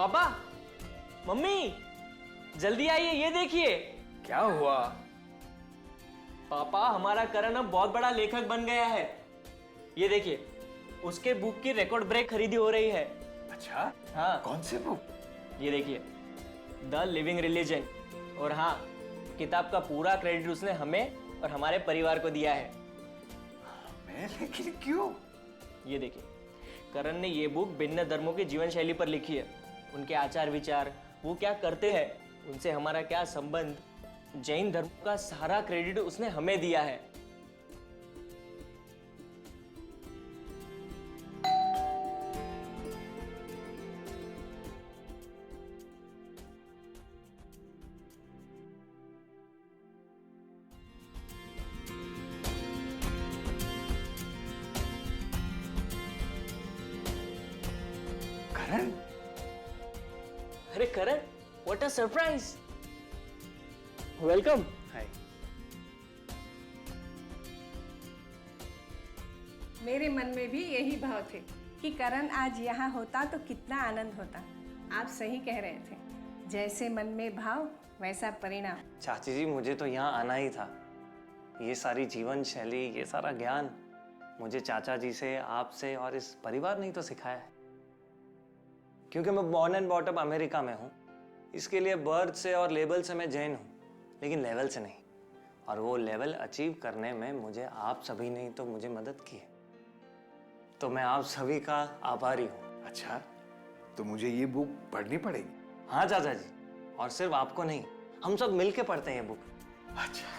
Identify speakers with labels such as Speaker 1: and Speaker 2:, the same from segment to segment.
Speaker 1: पापा, मम्मी, जल्दी आइए, ये देखिए।
Speaker 2: क्या हुआ?
Speaker 1: पापा, हमारा करण अब बहुत बड़ा लेखक बन गया है। ये देखिए, उसके बुक की रिकॉर्ड ब्रेक खरीदी हो रही है।
Speaker 2: अच्छा,
Speaker 1: हाँ,
Speaker 2: कौन से बुक?
Speaker 1: ये देखिए, द लिविंग रिलीजन। और हाँ, किताब का पूरा क्रेडिट उसने हमें और हमारे परिवार को दिया है।
Speaker 2: मैं? लेकिन क्यों?
Speaker 1: ये देखिए, करण ने ये बुक भिन्न धर्मों की जीवन शैली पर लिखी है। उनके आचार विचार, वो क्या करते हैं, उनसे हमारा क्या संबंध, जैन धर्म का सारा क्रेडिट उसने हमें दिया है।
Speaker 2: करण?
Speaker 1: अरे करण, व्हाट अ सरप्राइज! वेलकम।
Speaker 2: हाय।
Speaker 3: मेरे मन में भी यही भाव थे कि करण आज यहाँ होता तो कितना आनंद होता। आप सही कह रहे थे, जैसे मन में भाव वैसा परिणाम।
Speaker 4: चाची जी, मुझे तो यहाँ आना ही था। ये सारी जीवन शैली, ये सारा ज्ञान मुझे चाचा जी से, आपसे और इस परिवार ने ही तो सिखाया है। क्योंकि मैं born and bought up America में हूँ, इसके लिए बर्थ से और लेवल से मैं जैन हूँ, लेकिन लेवल से नहीं। और वो लेवल अचीव करने में मुझे आप सभी ने ही तो मुझे मदद की है। तो मैं आप सभी का आभारी हूँ।
Speaker 2: अच्छा, तो मुझे ये बुक पढ़नी पड़ेगी?
Speaker 4: हाँ चाचा जी, और सिर्फ आपको नहीं, हम सब मिलके पढ़ते हैं ये बुक।
Speaker 2: अच्छा।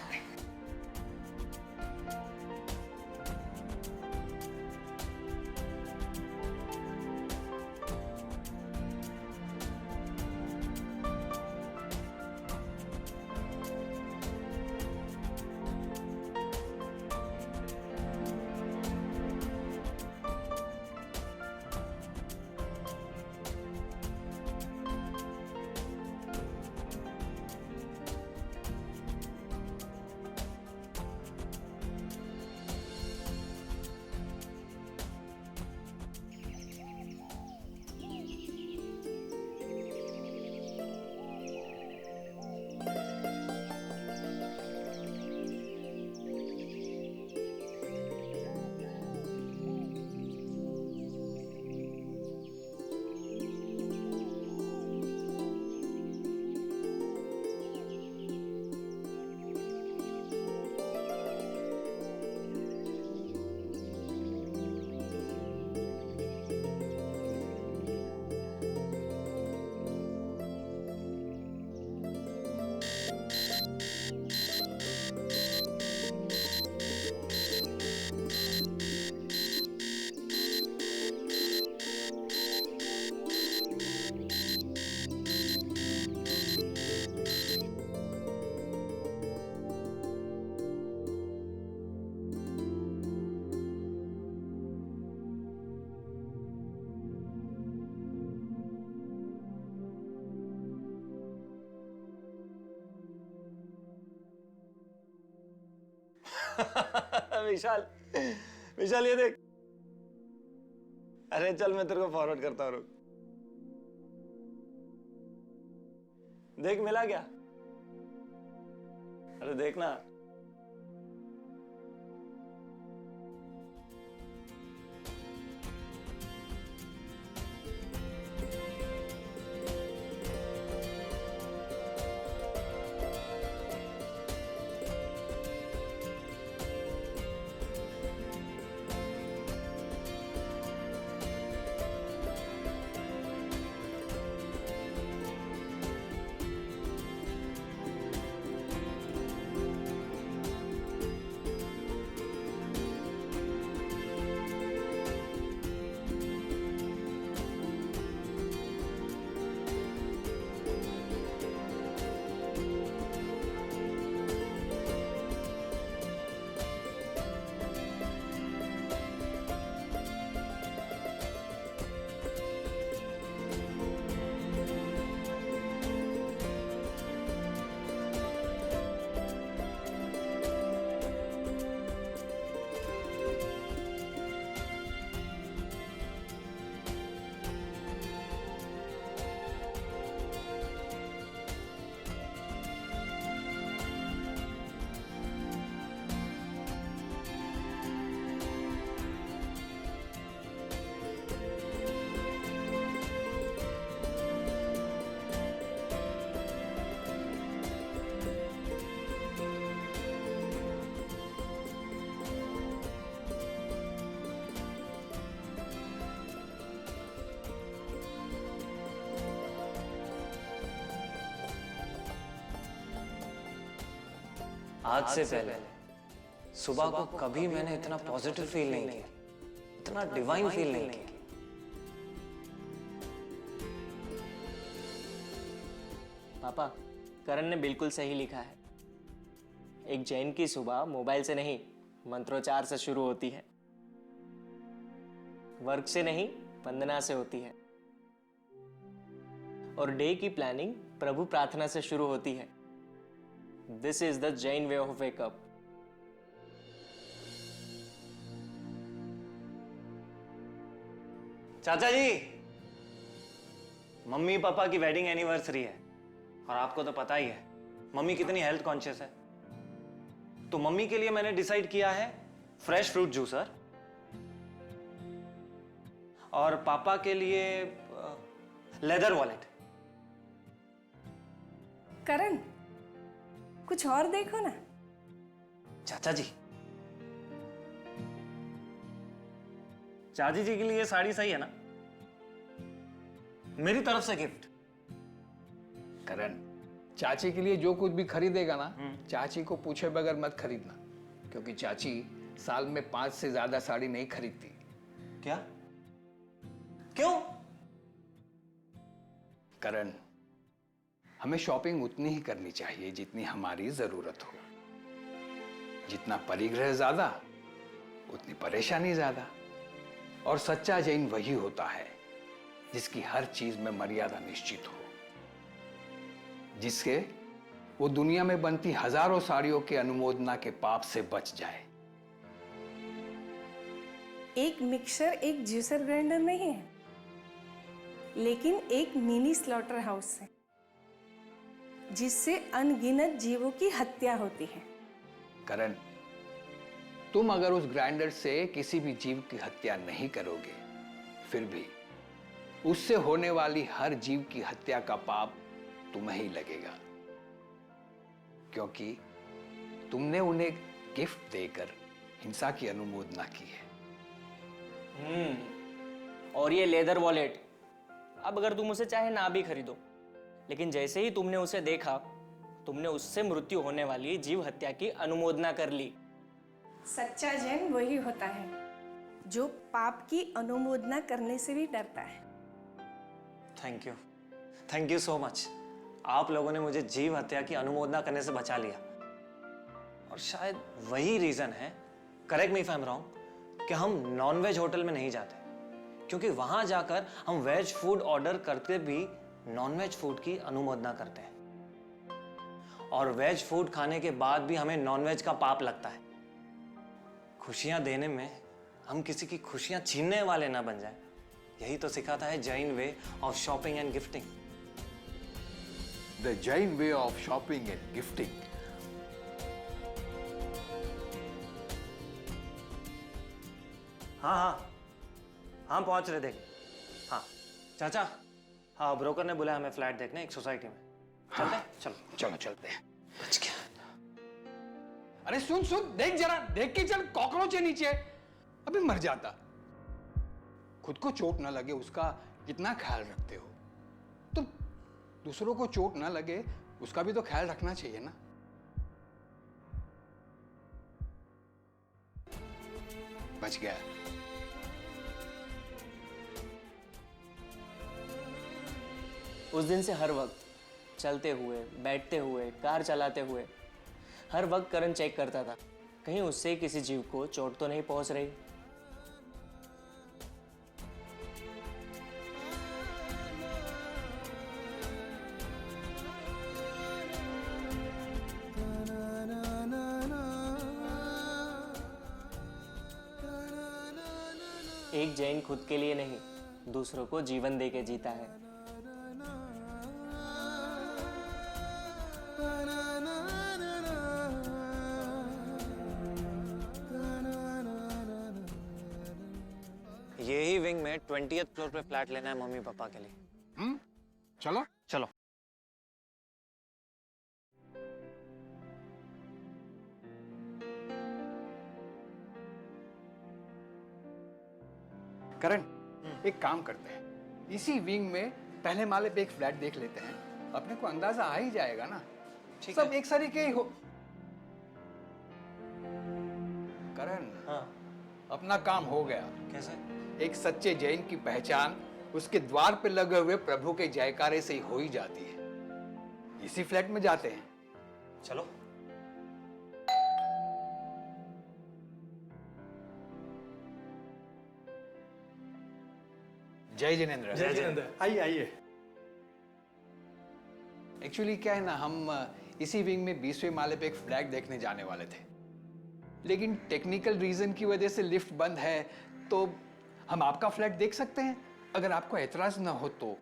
Speaker 4: विशाल, विशाल ये देख। अरे चल, मैं तेरे को फॉरवर्ड करता हूँ, रुक। देख, मिला क्या? अरे देखना। आज से पहले सुबह को कभी मैंने इतना पॉजिटिव फील नहीं किया, इतना डिवाइन फील नहीं किया।
Speaker 1: पापा, करण ने बिल्कुल सही लिखा है। एक जैन की सुबह मोबाइल से नहीं, मंत्रोच्चार से शुरू होती है। वर्क से नहीं, वंदना से होती है। और डे की प्लानिंग प्रभु प्रार्थना से शुरू होती है। This is the Jain way of wake up.
Speaker 4: चाचा जी, मम्मी पापा की वेडिंग एनिवर्सरी है और आपको तो पता ही है मम्मी कितनी हेल्थ कॉन्शियस है। तो मम्मी के लिए मैंने डिसाइड किया है फ्रेश फ्रूट जूसर, और पापा के लिए लेदर वॉलेट।
Speaker 3: करण, कुछ और देखो ना।
Speaker 4: चाचा जी, चाची जी के लिए साड़ी सही है ना? मेरी तरफ से गिफ्ट।
Speaker 2: करण, चाची के लिए जो कुछ भी खरीदेगा ना, चाची को पूछे बगैर मत खरीदना, क्योंकि चाची साल में 5 से ज्यादा साड़ी नहीं खरीदती।
Speaker 4: क्या? क्यों?
Speaker 2: करण, हमें शॉपिंग उतनी ही करनी चाहिए जितनी हमारी जरूरत हो। जितना परिग्रह ज्यादा, उतनी परेशानी ज्यादा। और सच्चा जैन वही होता है जिसकी हर चीज में मर्यादा निश्चित हो, जिसके वो दुनिया में बनती हजारों साड़ियों के अनुमोदना के पाप से बच जाए।
Speaker 3: एक मिक्सर एक जूसर ग्राइंडर नहीं है, लेकिन एक मिनी स्लॉटर हाउस है, जिससे अनगिनत जीवों की हत्या होती है।
Speaker 2: करण, तुम अगर उस ग्राइंडर से किसी भी जीव की हत्या नहीं करोगे, फिर भी उससे होने वाली हर जीव की हत्या का पाप तुम्हें ही लगेगा, क्योंकि तुमने उन्हें गिफ्ट देकर हिंसा की अनुमोदना की है।
Speaker 1: और ये लेदर वॉलेट, अब अगर तुम उसे चाहे ना भी खरीदो, लेकिन जैसे ही तुमने उसे देखा, तुमने उससे मृत्यु होने वाली जीव हत्या की अनुमोदना कर ली।
Speaker 3: सच्चा जैन वही होता है जो पाप की अनुमोदना करने से भी डरता है।
Speaker 4: Thank you so much. आप लोगों ने मुझे जीव हत्या की अनुमोदना करने से बचा लिया। और शायद वही रीजन है, correct me if I am wrong, कि हम नॉनवेज होटल में नहीं जाते, क्योंकि वहां जाकर हम वेज फूड ऑर्डर करते भी नॉनवेज फूड की अनुमोदना करते हैं, और वेज फूड खाने के बाद भी हमें नॉनवेज का पाप लगता है। खुशियां देने में हम किसी की खुशियां छीनने वाले ना बन जाए, यही तो सिखाता है Jain way of shopping and gifting.
Speaker 2: The Jain way of shopping and gifting.
Speaker 4: हाँ पहुंच रहे, देख। हाँ चाचा, हाँ ब्रोकर ने बुलाया हमें फ्लैट देखने एक सोसाइटी में। चलते हैं? चलो
Speaker 2: चलो चलते हैं।
Speaker 4: बच गया।
Speaker 2: अरे सुन, देख जरा, देख के चल, कॉकरोच है नीचे, अभी मर जाता। खुद को चोट ना लगे उसका कितना ख्याल रखते हो, तो दूसरों को चोट ना लगे उसका भी तो ख्याल रखना चाहिए ना। बच गया।
Speaker 1: उस दिन से हर वक्त चलते हुए, बैठते हुए, कार चलाते हुए, हर वक्त करण चेक करता था कहीं उससे किसी जीव को चोट तो नहीं पहुंच रही। एक जैन खुद के लिए नहीं, दूसरों को जीवन देके जीता है।
Speaker 4: यही विंग में 20th फ्लोर पे फ्लैट लेना है मम्मी पापा के लिए।
Speaker 2: चलो
Speaker 4: चलो।
Speaker 2: करण, एक काम करते हैं, इसी विंग में पहले माले पे एक फ्लैट देख लेते हैं, अपने को अंदाजा आ ही जाएगा ना।
Speaker 4: ठीक
Speaker 2: सब
Speaker 4: है।
Speaker 2: एक सरीके ही हो। करण,
Speaker 4: हाँ,
Speaker 2: अपना काम हो गया।
Speaker 4: कैसे?
Speaker 2: एक सच्चे जैन की पहचान उसके द्वार पे लगे हुए प्रभु के जयकारे से ही हो ही जाती है। इसी फ्लैट में जाते हैं।
Speaker 4: चलो।
Speaker 2: जय जिनेन्द्र।
Speaker 5: जय जिनेन्द्र, आइए आइए।
Speaker 2: एक्चुअली क्या है ना, हम इसी विंग में 20वें माले पे एक फ्लैग देखने जाने वाले थे, लेकिन टेक्निकल रीजन की वजह से लिफ्ट बंद है, तो हम आपका फ्लैट देख सकते हैं अगर आपको एतराज ना हो तो।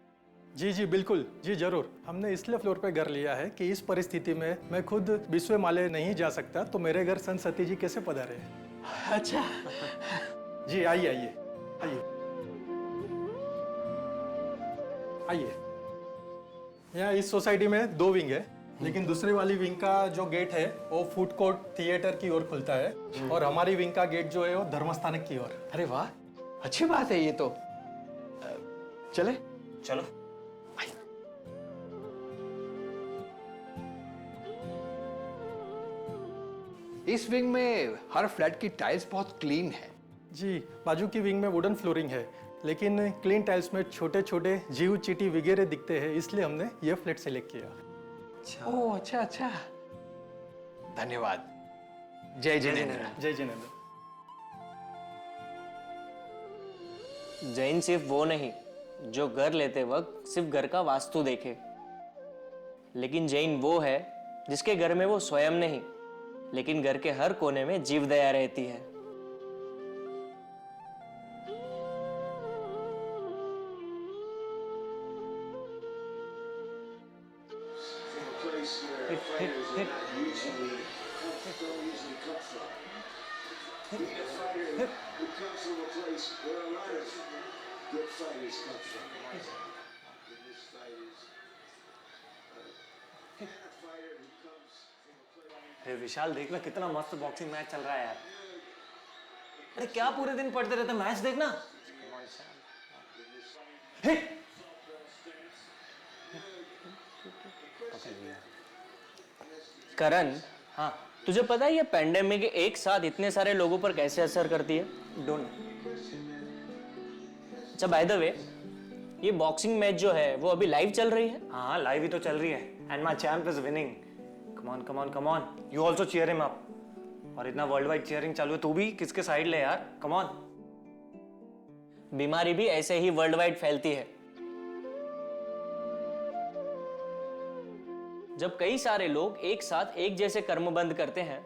Speaker 5: जी जी बिल्कुल, जी जरूर। हमने इसलिए फ्लोर पे घर लिया है कि इस परिस्थिति में मैं खुद 20वें माले नहीं जा सकता, तो मेरे घर संत सती जी कैसे पधारे।
Speaker 2: अच्छा।
Speaker 5: जी आइए आइए आइए आइए। यहाँ इस सोसाइटी में 2 विंग है, लेकिन दूसरी वाली विंग का जो गेट है वो फूड कोर्ट थिएटर की ओर खुलता है, और हमारी विंग का गेट जो है वो धर्मस्थानक की ओर।
Speaker 2: अरे वाह, अच्छी बात है ये तो। चले।
Speaker 4: चलो।
Speaker 2: इस विंग में हर फ्लैट की टाइल्स बहुत क्लीन है।
Speaker 5: जी, बाजू की विंग में वुडन फ्लोरिंग है, लेकिन क्लीन टाइल्स में छोटे छोटे जीव चींटी वगैरह दिखते हैं, इसलिए हमने ये फ्लैट सेलेक्ट किया।
Speaker 2: ओह अच्छा अच्छा, धन्यवाद। जय जिनेन्द्र।
Speaker 5: जय जिनेन्द्र।
Speaker 1: जैन सिर्फ वो नहीं जो घर लेते वक्त सिर्फ घर का वास्तु देखे, लेकिन जैन वो है जिसके घर में वो स्वयं नहीं, लेकिन घर के हर कोने में जीव दया रहती है।
Speaker 4: हे विशाल, देखना कितना मस्त बॉक्सिंग मैच चल रहा है यार। अरे क्या पूरे दिन पढ़ते रहते, मैच देखना। हे!
Speaker 1: करण,
Speaker 4: हाँ,
Speaker 1: तुझे पता है ये पेंडेमिक एक साथ इतने सारे लोगों पर कैसे असर करती है?
Speaker 4: डोंट।
Speaker 1: अच्छा, बाय द वे, ये बॉक्सिंग मैच जो है वो अभी लाइव चल रही है?
Speaker 4: हाँ, लाइव ही तो चल रही है, and my champ is winning. Come on come on come on, you also cheer him up. और इतना वर्ल्ड वाइड चीयरिंग चालू है, तू भी किसके साइड ले यार, कम ऑन।
Speaker 1: बीमारी भी ऐसे ही वर्ल्ड वाइड फैलती है। जब कई सारे लोग एक साथ एक जैसे कर्मबंध करते हैं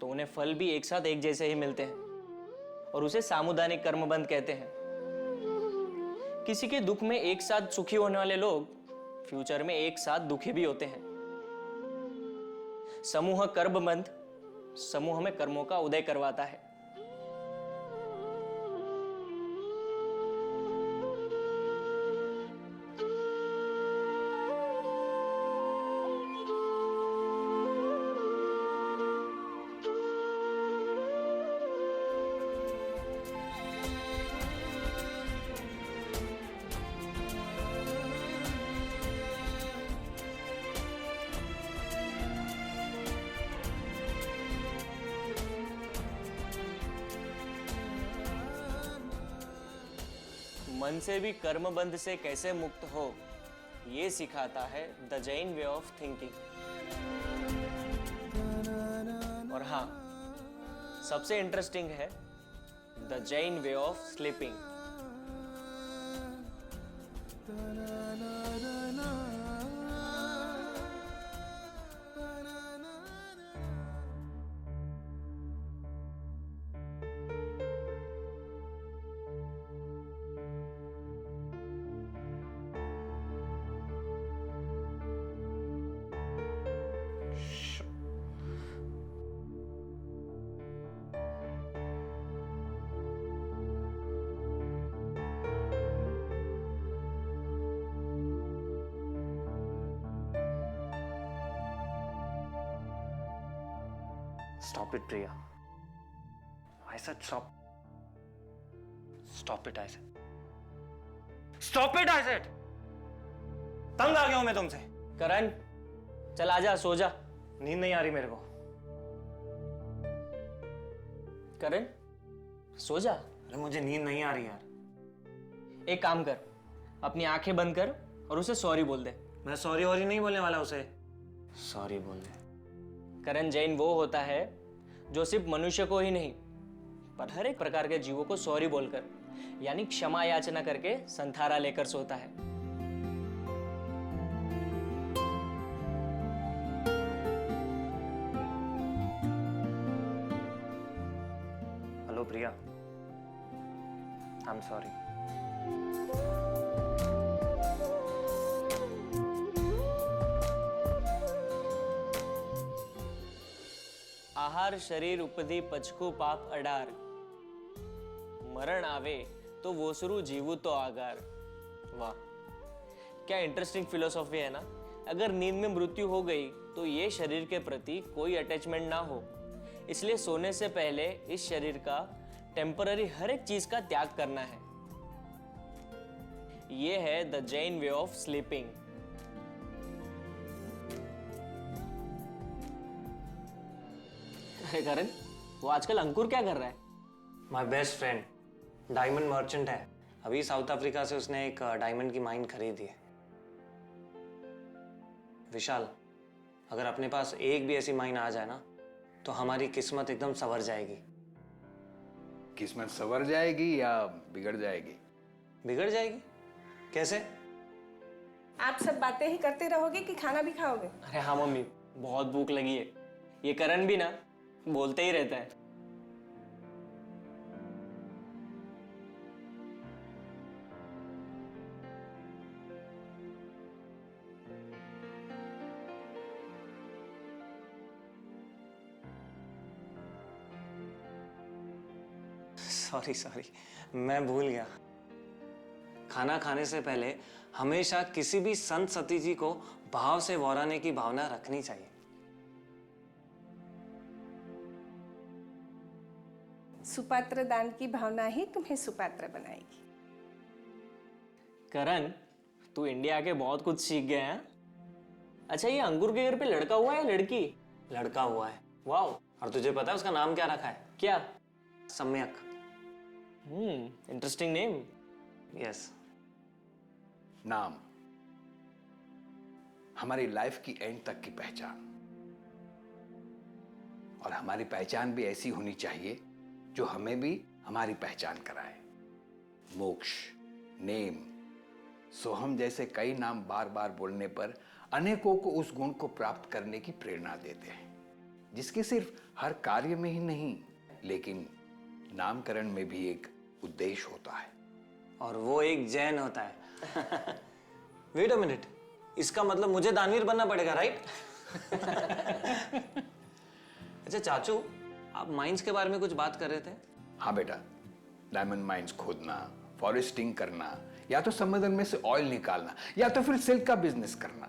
Speaker 1: तो उन्हें फल भी एक साथ एक जैसे ही मिलते हैं, और उसे सामुदायिक कर्मबंध कहते हैं। किसी के दुख में एक साथ सुखी होने वाले लोग फ्यूचर में एक साथ दुखी भी होते हैं। समूह कर्मबंध समूह में कर्मों का उदय करवाता है। मन से भी कर्मबंध से कैसे मुक्त हो, ये सिखाता है the Jain way of thinking. और हाँ, सबसे इंटरेस्टिंग है the Jain way of sleeping.
Speaker 4: Stop it, Priya. I said stop. Stop it, I said. Stop it, I said. तंग आ गया हूं मैं तुमसे।
Speaker 1: करण, चल आजा, सो जा।
Speaker 4: नींद नहीं आ रही मेरे को।
Speaker 1: करण, सो जा।
Speaker 4: अरे मुझे नींद नहीं आ रही यार।
Speaker 1: एक काम कर, अपनी आंखें बंद कर और उसे सॉरी बोल दे।
Speaker 4: मैं सॉरी वॉरी नहीं बोलने वाला उसे। सॉरी बोल दे।
Speaker 1: करण, जैन वो होता है जो सिर्फ मनुष्य को ही नहीं पर हर एक प्रकार के जीवों को सॉरी बोलकर यानी क्षमा याचना करके संथारा लेकर सोता है।
Speaker 4: Hello Priya, I am sorry.
Speaker 1: आहार शरीर उपधी पचकू पाप अडार, मरण आवे तो वोसरू जीवू तो आगार। वाह, क्या इंटरेस्टिंग फिलोसॉफी है ना। अगर नींद में मृत्यु हो गई तो ये शरीर के प्रति कोई अटैचमेंट ना हो, इसलिए सोने से पहले इस शरीर का टेम्पररी हर एक चीज का त्याग करना है। ये है the Jain way of sleeping. अरे करण, वो आजकल अंकुर क्या कर रहा है?
Speaker 4: My best friend diamond merchant है। अभी साउथ अफ्रीका से उसने एक डायमंड की माइन खरीदी है। विशाल, अगर अपने पास एक भी ऐसी माइन आ जाए ना तो हमारी किस्मत एकदम संवर जाएगी।
Speaker 2: किस्मत संवर जाएगी या बिगड़ जाएगी?
Speaker 4: बिगड़ जाएगी? कैसे?
Speaker 3: आप सब बातें ही करते रहोगे कि खाना भी खाओगे?
Speaker 1: अरे हाँ मम्मी, बहुत भूख लगी है। ये करण भी ना बोलते ही रहता है।
Speaker 4: सॉरी सॉरी, मैं भूल गया। खाना खाने से पहले हमेशा किसी भी संत सती जी को भाव से वराने की भावना रखनी चाहिए।
Speaker 3: सुपात्र दान की भावना ही तुम्हें सुपात्र बनाएगी।
Speaker 1: करण, तू इंडिया के बहुत कुछ सीख गया है। अच्छा, ये अंकुर के घर पे लड़का हुआ है या लड़की?
Speaker 4: लड़का हुआ है।
Speaker 1: वाह,
Speaker 4: और तुझे पता है उसका नाम क्या रखा है?
Speaker 1: क्या?
Speaker 4: सम्यक।
Speaker 1: Interesting name.
Speaker 4: यस।
Speaker 2: नाम हमारी लाइफ की एंड तक की पहचान, और हमारी पहचान भी ऐसी होनी चाहिए जो हमें भी हमारी पहचान कराए। मोक्ष, नेम, सोहम जैसे कई नाम बार बार बोलने पर अनेकों को उस गुण को प्राप्त करने की प्रेरणा देते हैं, जिसके सिर्फ हर कार्य में ही नहीं लेकिन नामकरण में भी एक उद्देश्य होता है।
Speaker 4: और वो एक जैन होता है। वेट अ मिनट, इसका मतलब मुझे दानवीर बनना पड़ेगा, राइट? अच्छा चाचू, आप माइंस के बारे में कुछ बात कर रहे थे।
Speaker 2: हाँ बेटा, डायमंड माइंस खोदना, फॉरेस्टिंग करना, या तो समुद्र में से ऑयल निकालना, या तो फिर सिल्क का बिजनेस करना,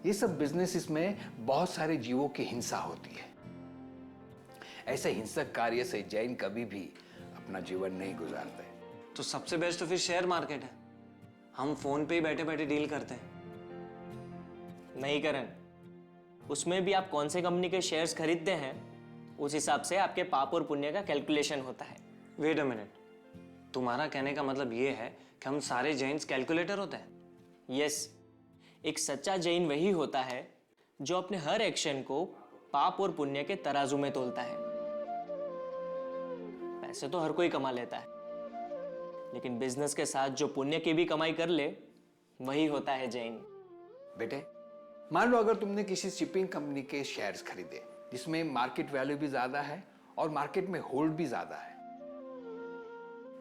Speaker 2: ये सब बिजनेस में बहुत सारे जीवों की हिंसा होती है। ऐसे हिंसक कार्य से जैन कभी भी अपना जीवन नहीं गुजारते।
Speaker 4: तो सबसे बेस्ट तो फिर शेयर मार्केट है। हम फोन पे ही बैठे बैठे डील करते हैं।
Speaker 1: नहीं करण, उसमें भी आप कौन से कंपनी के शेयर्स खरीदते हैं उस हिसाब से आपके पाप और पुण्य का कैलकुलेशन होता है।
Speaker 4: वेट अ मिनट, तुम्हारा कहने का मतलब ये है कि हम सारे जैन्स कैलकुलेटर होते हैं?
Speaker 1: यस, एक सच्चा जैन वही होता है जो अपने हर एक्शन को पाप और पुण्य के तराजू में तोलता है। पैसे तो हर कोई कमा लेता है, लेकिन बिजनेस के साथ जो पुण्य की भी कमाई कर ले वही होता है जैन।
Speaker 2: बेटे, मान लो अगर तुमने किसी शिपिंग कंपनी के शेयर्स खरीदे जिसमें मार्केट वैल्यू भी ज्यादा है और मार्केट में होल्ड भी ज्यादा है,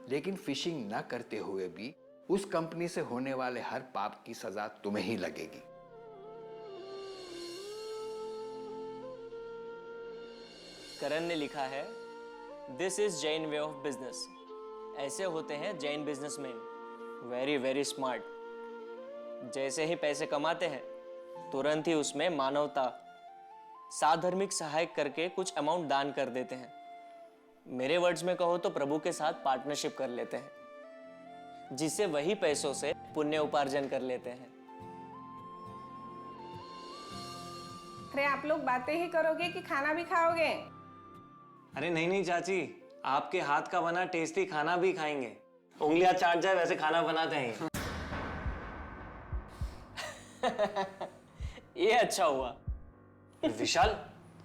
Speaker 2: लेकिन फिशिंग न करते हुए भी उस कंपनी से होने वाले हर पाप की सजा तुम्हें ही लगेगी।
Speaker 1: करण ने लिखा है, this is Jain way of business. ऐसे होते हैं Jain businessman, very very smart. जैसे ही पैसे कमाते हैं तुरंत ही उसमें मानवता, साधर्मिक सहायक करके कुछ अमाउंट दान कर देते हैं। मेरे वर्ड्स में कहो तो प्रभु के साथ पार्टनरशिप कर लेते हैं, जिससे वही पैसों से पुण्य उपार्जन कर लेते हैं।
Speaker 3: अरे आप लोग बातें ही करोगे कि खाना भी खाओगे?
Speaker 4: अरे नहीं नहीं चाची, आपके हाथ का बना टेस्टी खाना भी खाएंगे। उंगलियां चाट जाए वैसे खाना बनाते हैं।
Speaker 1: ये अच्छा हुआ।
Speaker 4: विशाल,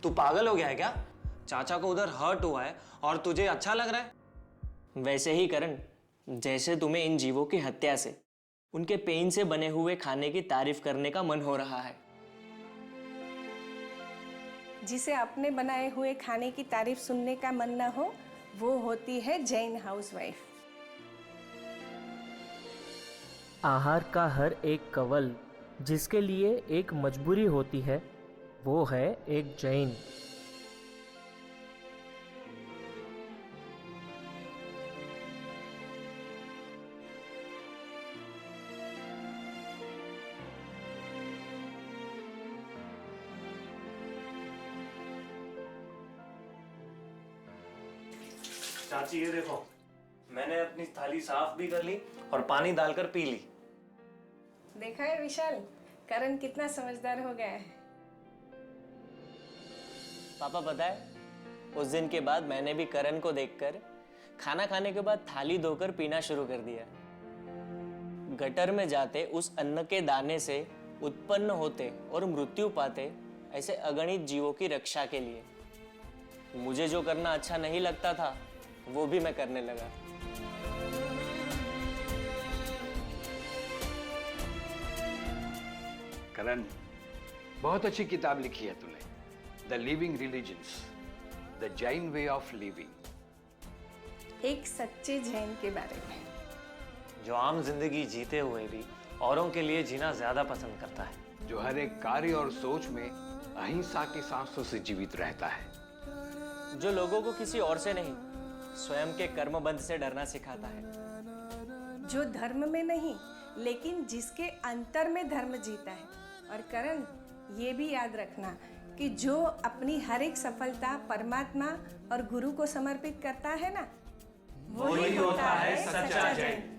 Speaker 4: तू पागल हो गया है क्या? चाचा को उधर हर्ट हुआ है और तुझे अच्छा लग रहा है?
Speaker 1: वैसे ही करण, जैसे तुम्हें इन जीवों की हत्या से, उनके पेन से बने हुए खाने की तारीफ करने का मन हो रहा है।
Speaker 3: जिसे अपने बनाए हुए खाने की तारीफ सुनने का मन न हो, वो होती है जैन हाउसवाइफ।
Speaker 6: आहार का हर एक कवल जिसके लिए एक मजबूरी होती है, वो है एक जैन।
Speaker 4: चाची ये देखो, मैंने अपनी थाली साफ भी कर ली और पानी डालकर पी ली।
Speaker 3: देखा है विशाल, करण कितना समझदार हो गया है।
Speaker 1: पापा पता है, उस दिन के बाद मैंने भी करण को देखकर खाना खाने के बाद थाली धोकर पीना शुरू कर दिया। गटर में जाते उस अन्न के दाने से उत्पन्न होते और मृत्यु पाते ऐसे अगणित जीवों की रक्षा के लिए मुझे जो करना अच्छा नहीं लगता था, वो भी मैं करने लगा।
Speaker 2: करण, बहुत अच्छी किताब लिखी है तूने, the living religions, the Jain way of living.
Speaker 3: एक सच्चे जैन के बारे में,
Speaker 4: जो आम जिंदगी जीते हुए भी औरों के लिए जीना ज्यादा पसंद करता है,
Speaker 2: जो हर एक कार्य और सोच में अहिंसा की सांसों से जीवित रहता है,
Speaker 1: जो लोगों को किसी और से नहीं, स्वयं के कर्मबंध से डरना सिखाता है,
Speaker 3: जो धर्म में नहीं लेकिन जिसके अंतर में धर्म जीता है। और करण, ये भी याद रखना कि जो अपनी हर एक सफलता परमात्मा और गुरु को समर्पित करता है ना, वही होता है सच्चा जैन।